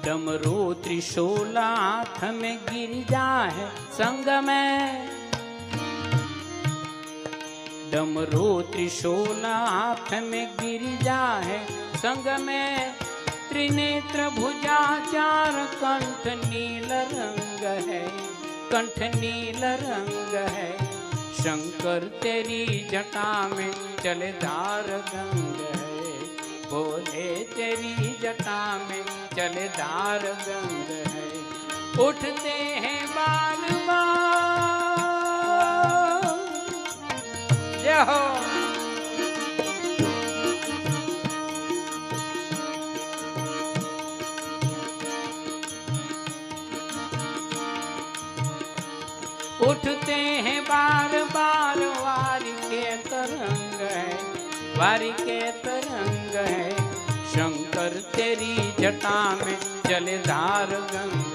डमरू त्रिशूल हाथ में गिरिजा है संग में, डमरू त्रिशूल हाथ में गिरिजा है संग में, त्रिनेत्र भुजा चार कंठ नील रंग है, कंठ नील रंग है। शंकर तेरी जटा में चले धार गंग है, भोले तेरी जटा में चले धार गंग है। उठते हैं बार बार, जय हो। उठते हैं बार बार वारी के तरंग है, वारी के तरंग है। शंकर तेरी जटा में चले धार गंग